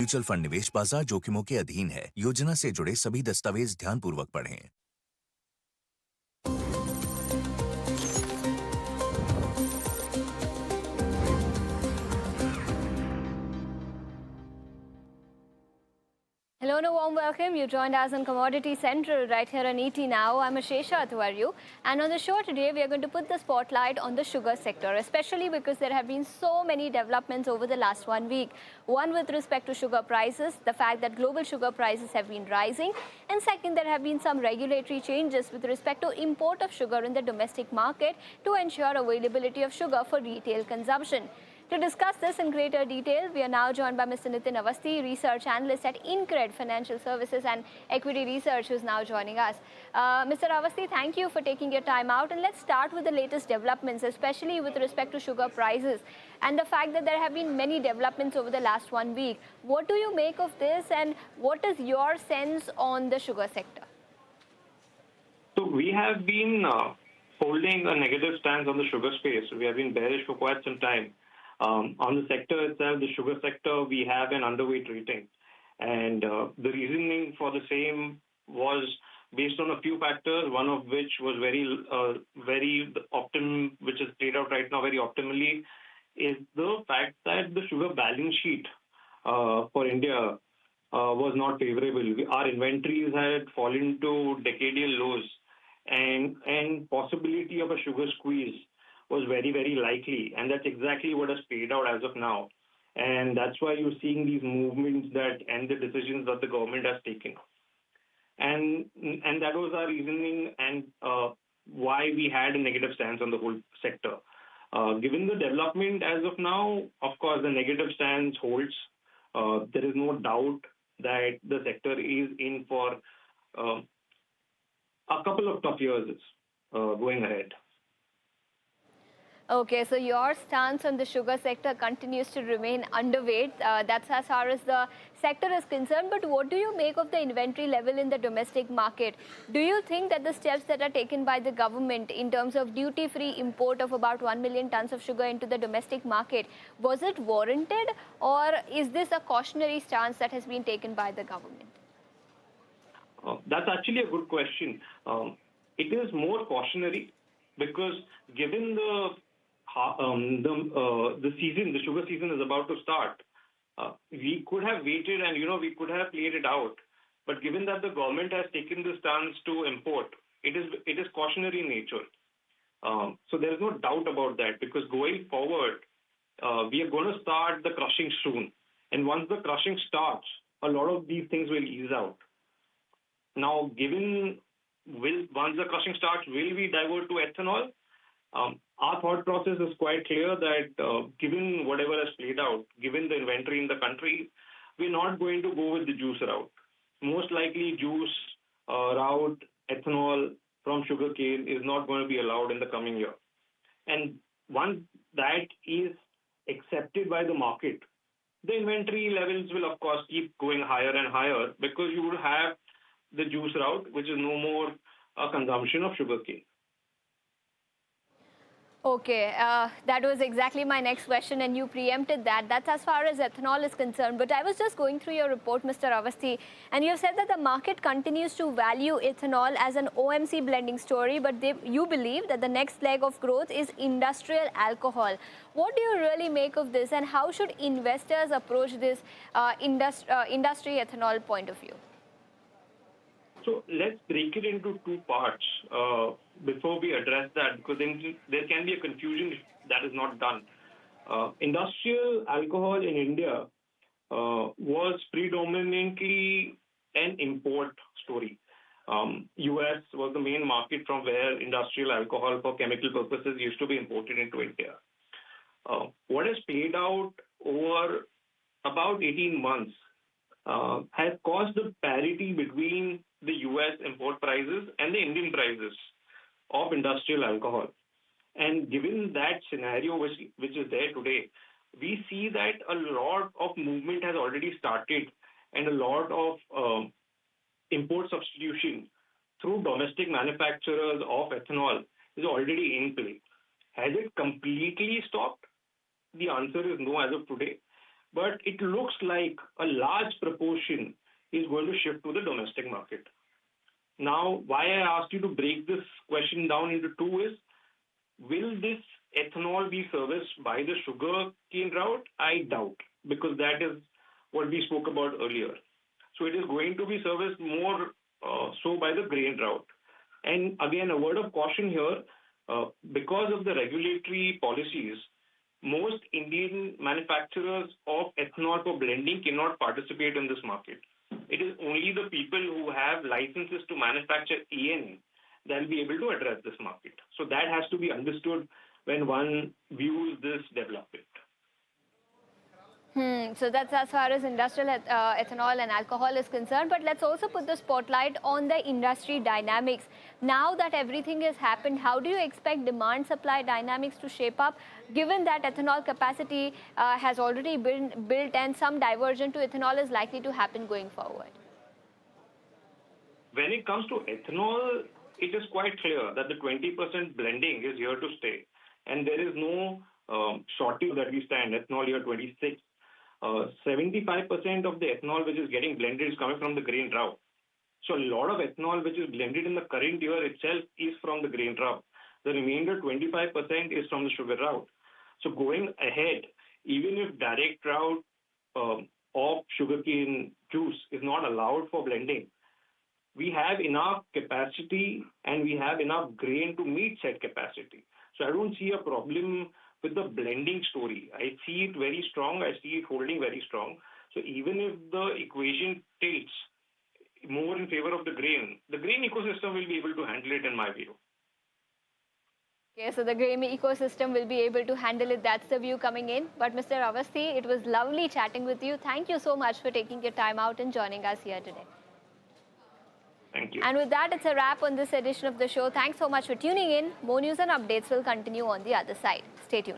Mutual fund निवेश बाजार जोखिमों के अधीन है। योजना से जुड़े सभी दस्तावेज ध्यानपूर्वक पढ़ें। Hello and a warm welcome. You joined us on Commodity Central right here on ET Now. I'm Ashesha Atwaryu, and on the show today we are going to put the spotlight on the sugar sector, especially because there have been so many developments over the last 1 week. One with respect to sugar prices, the fact that global sugar prices have been rising, and second, there have been some regulatory changes with respect to import of sugar in the domestic market to ensure availability of sugar for retail consumption. To discuss this in greater detail, we are now joined by Mr. Nitin Awasthi, research analyst at InCred Financial Services and Equity Research, who is now joining us. Mr. Awasthi, thank you for taking your time out. And let's start with the latest developments, especially with respect to sugar prices and the fact that there have been many developments over the last 1 week. What do you make of this, and what is your sense on the sugar sector? So we have been holding a negative stance on the sugar space. We have been bearish for quite some time. On the sector itself, the sugar sector, we have an underweight rating. And the reasoning for the same was based on a few factors, one of which was which is played out right now very optimally, is the fact that the sugar balance sheet for India was not favorable. Our inventories had fallen to decadal lows, and possibility of a sugar squeeze was very, very likely, and that's exactly what has played out as of now. And that's why you're seeing these movements and the decisions that the government has taken. And that was our reasoning and why we had a negative stance on the whole sector. Given the development as of now, of course, the negative stance holds. There is no doubt that the sector is in for a couple of tough years going ahead. Okay, so your stance on the sugar sector continues to remain underweight. That's as far as the sector is concerned. But what do you make of the inventory level in the domestic market? Do you think that the steps that are taken by the government in terms of duty-free import of about 1 million tons of sugar into the domestic market, was it warranted, or is this a cautionary stance that has been taken by the government? That's actually a good question. It is more cautionary because given the season, the sugar season is about to start. We could have waited and, we could have played it out. But given that the government has taken the stance to import, it is cautionary in nature. So there is no doubt about that, because going forward, we are going to start the crushing soon. And once the crushing starts, a lot of these things will ease out. Now, once the crushing starts, will we divert to ethanol? Our thought process is quite clear that given whatever has played out, given the inventory in the country, we're not going to go with the juice route. Most likely juice route, ethanol from sugarcane is not going to be allowed in the coming year. And once that is accepted by the market, the inventory levels will of course keep going higher and higher, because you would have the juice route, which is no more a consumption of sugarcane. Okay, that was exactly my next question, and you preempted that. That's as far as ethanol is concerned. But I was just going through your report, Mr. Awasthi, and you said that the market continues to value ethanol as an OMC blending story, but you believe that the next leg of growth is industrial alcohol. What do you really make of this, and how should investors approach this industry ethanol point of view? So let's break it into two parts before we address that, because then there can be a confusion if that is not done. Industrial alcohol in India was predominantly an import story. US was the main market from where industrial alcohol for chemical purposes used to be imported into India. What has played out over about 18 months has caused the parity between the US import prices and the Indian prices of industrial alcohol. And given that scenario which is there today, we see that a lot of movement has already started, and a lot of import substitution through domestic manufacturers of ethanol is already in play. Has it completely stopped? The answer is no as of today. but it looks like a large proportion is going to shift to the domestic market. Now, why I asked you to break this question down into two is, will this ethanol be serviced by the sugar cane route? I doubt, because that is what we spoke about earlier. So it is going to be serviced more so by the grain route. And again, a word of caution here, because of the regulatory policies, most Indian manufacturers of ethanol for blending cannot participate in this market. It is only the people who have licenses to manufacture EN that will be able to address this market. So that has to be understood when one views this development. So that's as far as industrial ethanol and alcohol is concerned. But let's also put the spotlight on the industry dynamics. Now that everything has happened, how do you expect demand-supply dynamics to shape up, given that ethanol capacity has already been built and some diversion to ethanol is likely to happen going forward? When it comes to ethanol, it is quite clear that the 20% blending is here to stay. And there is no shortage that we stand. Ethanol year 26. 75% of the ethanol which is getting blended is coming from the grain route. So a lot of ethanol which is blended in the current year itself is from the grain route. The remainder 25% is from the sugar route. So going ahead, even if direct route of sugarcane juice is not allowed for blending, we have enough capacity and we have enough grain to meet said capacity. So I don't see a problem with the blending story. I see it very strong. I see it holding very strong. So even if the equation tilts more in favor of the grain ecosystem will be able to handle it, in my view. Okay, so the grain ecosystem will be able to handle it. That's the view coming in. But Mr. Awasthi, it was lovely chatting with you. Thank you so much for taking your time out and joining us here today. Thank you. And with that, it's a wrap on this edition of the show. Thanks so much for tuning in. More news and updates will continue on the other side. Stay tuned.